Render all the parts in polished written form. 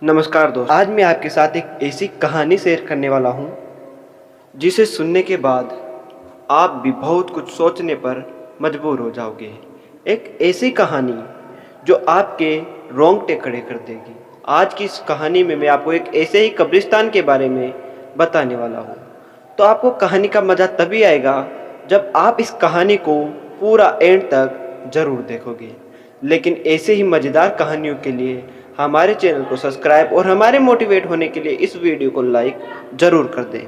नमस्कार दोस्त, आज मैं आपके साथ एक ऐसी कहानी शेयर करने वाला हूँ जिसे सुनने के बाद आप भी बहुत कुछ सोचने पर मजबूर हो जाओगे। एक ऐसी कहानी जो आपके रोंगटे खड़े कर देगी। आज की इस कहानी में मैं आपको एक ऐसे ही कब्रिस्तान के बारे में बताने वाला हूँ। तो आपको कहानी का मज़ा तभी आएगा जब आप इस कहानी को पूरा एंड तक ज़रूर देखोगे। लेकिन ऐसे ही मज़ेदार कहानियों के लिए हमारे चैनल को सब्सक्राइब और हमारे मोटिवेट होने के लिए इस वीडियो को लाइक ज़रूर कर दें।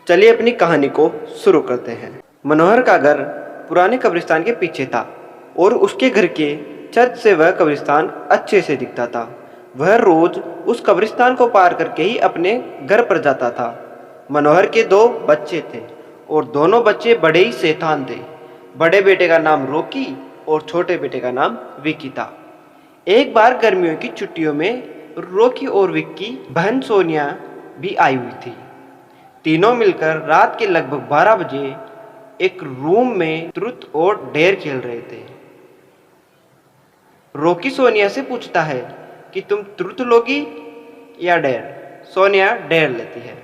चलिए अपनी कहानी को शुरू करते हैं। मनोहर का घर पुराने कब्रिस्तान के पीछे था और उसके घर के छत से वह कब्रिस्तान अच्छे से दिखता था। वह रोज उस कब्रिस्तान को पार करके ही अपने घर पर जाता था। मनोहर के दो बच्चे थे और दोनों बच्चे बड़े ही शैतान थे। बड़े बेटे का नाम रॉकी और छोटे बेटे का नाम विकी था। एक बार गर्मियों की छुट्टियों में रॉकी और विक्की बहन सोनिया भी आई हुई थी। तीनों मिलकर रात के लगभग 12 बजे एक रूम में ट्रुथ और डेयर खेल रहे थे। रॉकी सोनिया से पूछता है कि तुम ट्रुथ लोगी या डेयर। सोनिया डेयर लेती है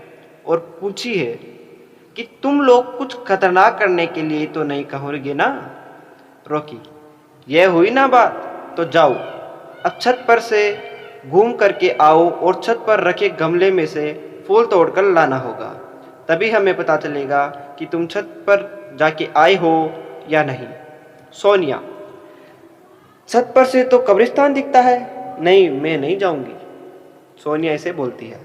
और पूछी है कि तुम लोग कुछ खतरनाक करने के लिए तो नहीं कहोगे ना। रॉकी, यह हुई ना बात, तो जाओ अब छत पर से घूम करके आओ और छत पर रखे गमले में से फूल तोड़कर लाना होगा, तभी हमें पता चलेगा कि तुम छत पर जाके आए हो या नहीं। सोनिया, छत पर से तो कब्रिस्तान दिखता है। नहीं, मैं नहीं जाऊंगी, सोनिया ऐसे बोलती है।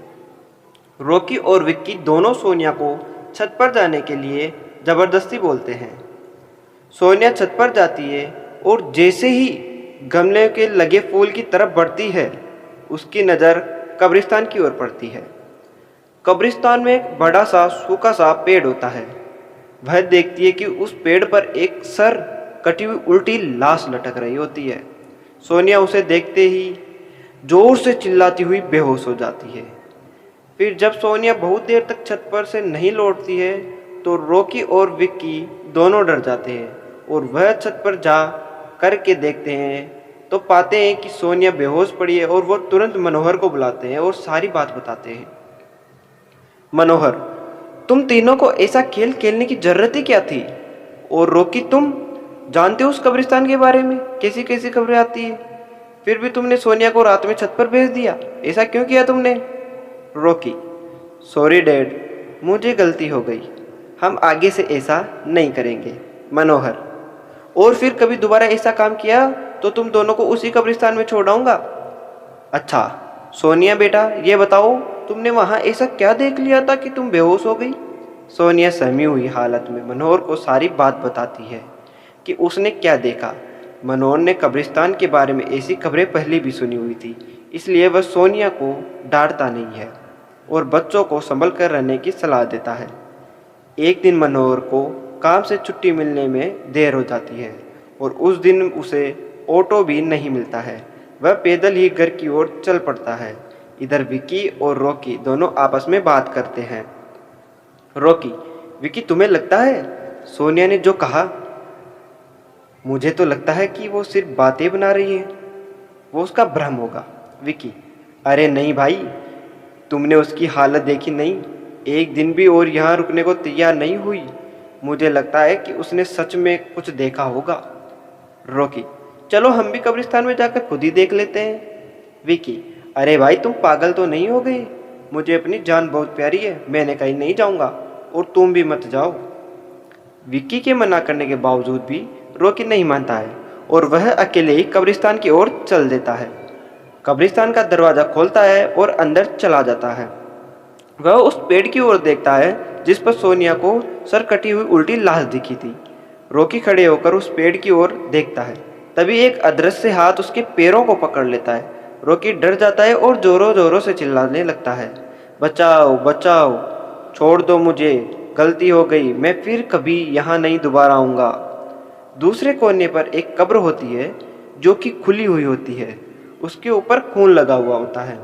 रॉकी और विक्की दोनों सोनिया को छत पर जाने के लिए जबरदस्ती बोलते हैं। सोनिया छत पर जाती है और जैसे ही गमले के लगे फूल की तरफ बढ़ती है, उसकी नज़र कब्रिस्तान की ओर पड़ती है। कब्रिस्तान में एक बड़ा सा सूखा सा पेड़ होता है। वह देखती है कि उस पेड़ पर एक सर कटी हुई उल्टी लाश लटक रही होती है। सोनिया उसे देखते ही जोर से चिल्लाती हुई बेहोश हो जाती है। फिर जब सोनिया बहुत देर तक छत पर से नहीं लौटती है तो रॉकी और विक्की दोनों डर जाते हैं और वह छत पर जा करके देखते हैं तो पाते हैं कि सोनिया बेहोश पड़ी है और वो तुरंत मनोहर को बुलाते हैं और सारी बात बताते हैं। मनोहर, तुम तीनों को ऐसा खेल खेलने की जरूरत ही क्या थी? और रॉकी, तुम जानते हो उस कब्रिस्तान के बारे में, कैसी कैसी खबरें आती है, फिर भी तुमने सोनिया को रात में छत पर भेज दिया, ऐसा क्यों किया तुमने? रॉकी, सॉरी डैड, मुझे गलती हो गई, हम आगे से ऐसा नहीं करेंगे। मनोहर, और फिर कभी दोबारा ऐसा काम किया तो तुम दोनों को उसी कब्रिस्तान में छोड़ आऊँगा। अच्छा सोनिया बेटा, ये बताओ तुमने वहाँ ऐसा क्या देख लिया था कि तुम बेहोश हो गई? सोनिया सहमी हुई हालत में मनोहर को सारी बात बताती है कि उसने क्या देखा। मनोहर ने कब्रिस्तान के बारे में ऐसी खबरें पहले भी सुनी हुई थी, इसलिए वह सोनिया को डांटता नहीं है और बच्चों को संभल कर रहने की सलाह देता है। एक दिन मनोहर को काम से छुट्टी मिलने में देर हो जाती है और उस दिन उसे ऑटो भी नहीं मिलता है। वह पैदल ही घर की ओर चल पड़ता है। इधर विकी और रॉकी दोनों आपस में बात करते हैं। रॉकी, विकी, तुम्हें लगता है सोनिया ने जो कहा? मुझे तो लगता है कि वो सिर्फ बातें बना रही है, वो उसका भ्रम होगा। विकी, अरे नहीं भाई, तुमने उसकी हालत देखी नहीं, एक दिन भी और यहाँ रुकने को तैयार नहीं हुई। मुझे लगता है कि उसने सच में कुछ देखा होगा। रॉकी, चलो हम भी कब्रिस्तान में जाकर खुद ही देख लेते हैं। विकी, अरे भाई तुम पागल तो नहीं हो गए, मुझे अपनी जान बहुत प्यारी है, मैंने कहीं नहीं जाऊंगा और तुम भी मत जाओ। विक्की के मना करने के बावजूद भी रॉकी नहीं मानता है और वह अकेले ही कब्रिस्तान की ओर चल देता है। कब्रिस्तान का दरवाज़ा खोलता है और अंदर चला जाता है। वह उस पेड़ की ओर देखता है जिस पर सोनिया को सर कटी हुई उल्टी लाश दिखी थी। रॉकी खड़े होकर उस पेड़ की ओर देखता है, तभी एक अदृश्य हाथ उसके पैरों को पकड़ लेता है। रॉकी डर जाता है और जोरों जोरों से चिल्लाने लगता है, बचाओ बचाओ, छोड़ दो मुझे, गलती हो गई, मैं फिर कभी यहाँ नहीं दोबारा आऊँगा। दूसरे कोने पर एक कब्र होती है जो कि खुली हुई होती है, उसके ऊपर खून लगा हुआ होता है।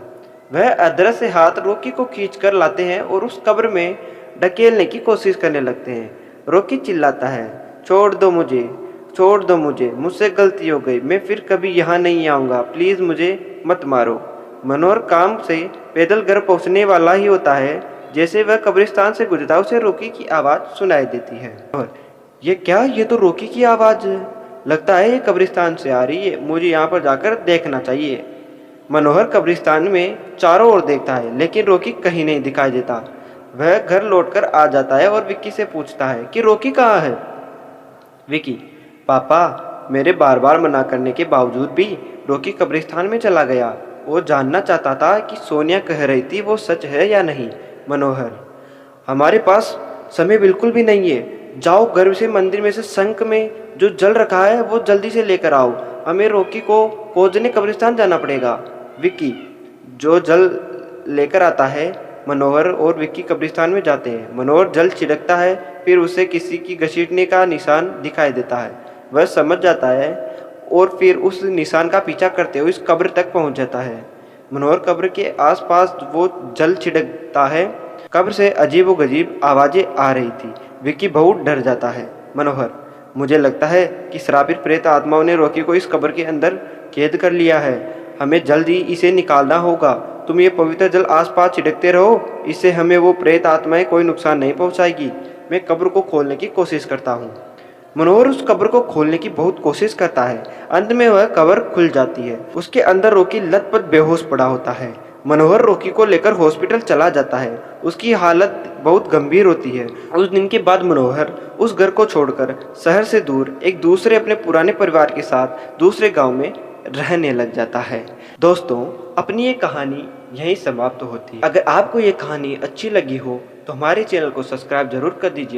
वह अदृश्य हाथ रॉकी को खींच कर लाते हैं और उस कब्र में ढकेलने की कोशिश करने लगते हैं। रॉकी चिल्लाता है, छोड़ दो मुझे, छोड़ दो मुझे, मुझसे गलती हो गई, मैं फिर कभी यहाँ नहीं आऊँगा, प्लीज़ मुझे मत मारो। मनोहर काम से पैदल घर पहुंचने वाला ही होता है। जैसे वह कब्रिस्तान से गुजरता है उसे रॉकी की आवाज़ सुनाई देती है। और ये क्या, ये तो रॉकी की आवाज़ है, लगता है ये कब्रिस्तान से आ रही है, मुझे यहाँ पर जाकर देखना चाहिए। मनोहर कब्रिस्तान में चारों ओर देखता है लेकिन रॉकी कहीं नहीं दिखाई देता। वह घर लौटकर आ जाता है और विक्की से पूछता है कि रॉकी कहाँ है। विक्की, पापा, मेरे बार बार मना करने के बावजूद भी रॉकी कब्रिस्तान में चला गया। वो जानना चाहता था कि सोनिया कह रही थी वो सच है या नहीं। मनोहर, हमारे पास समय बिल्कुल भी नहीं है, जाओ घर से मंदिर में से शंख में जो जल रखा है वो जल्दी से लेकर आओ, हमें रॉकी को खोजने कब्रिस्तान जाना पड़ेगा। विक्की जो जल लेकर आता है, मनोहर और विक्की कब्रिस्तान में जाते हैं। मनोहर जल छिड़कता है, फिर उसे किसी की घसीटने का निशान दिखाई देता है। वह समझ जाता है और फिर उस निशान का पीछा करते हुए इस कब्र तक पहुंच जाता है। मनोहर कब्र के आसपास वो जल छिड़कता है। कब्र से अजीबोगरीब आवाज़ें आ रही थी। विक्की बहुत डर जाता है। मनोहर, मुझे लगता है कि श्रापित प्रेत आत्माओं ने रॉकी को इस कब्र के अंदर कैद कर लिया है, हमें जल्द ही इसे निकालना होगा। तुम ये पवित्र जल आसपास छिड़कते रहो, इससे हमें वो प्रेत आत्माएं कोई नुकसान नहीं पहुंचाएगी। मैं कब्र को खोलने की कोशिश करता हूँ। मनोहर उस कब्र को खोलने की बहुत कोशिश करता है। अंत में वह कब्र खुल जाती है। उसके अंदर रॉकी लथपथ बेहोश पड़ा होता है। मनोहर रॉकी को लेकर हॉस्पिटल चला जाता है। उसकी हालत बहुत गंभीर होती है। उस दिन के बाद मनोहर उस घर को छोड़कर शहर से दूर एक दूसरे अपने पुराने परिवार के साथ दूसरे गांव में रहने लग जाता है। दोस्तों, अपनी ये कहानी यहीं समाप्त होती है। अगर आपको ये कहानी अच्छी लगी हो तो हमारे चैनल को सब्सक्राइब जरूर कर दीजिए।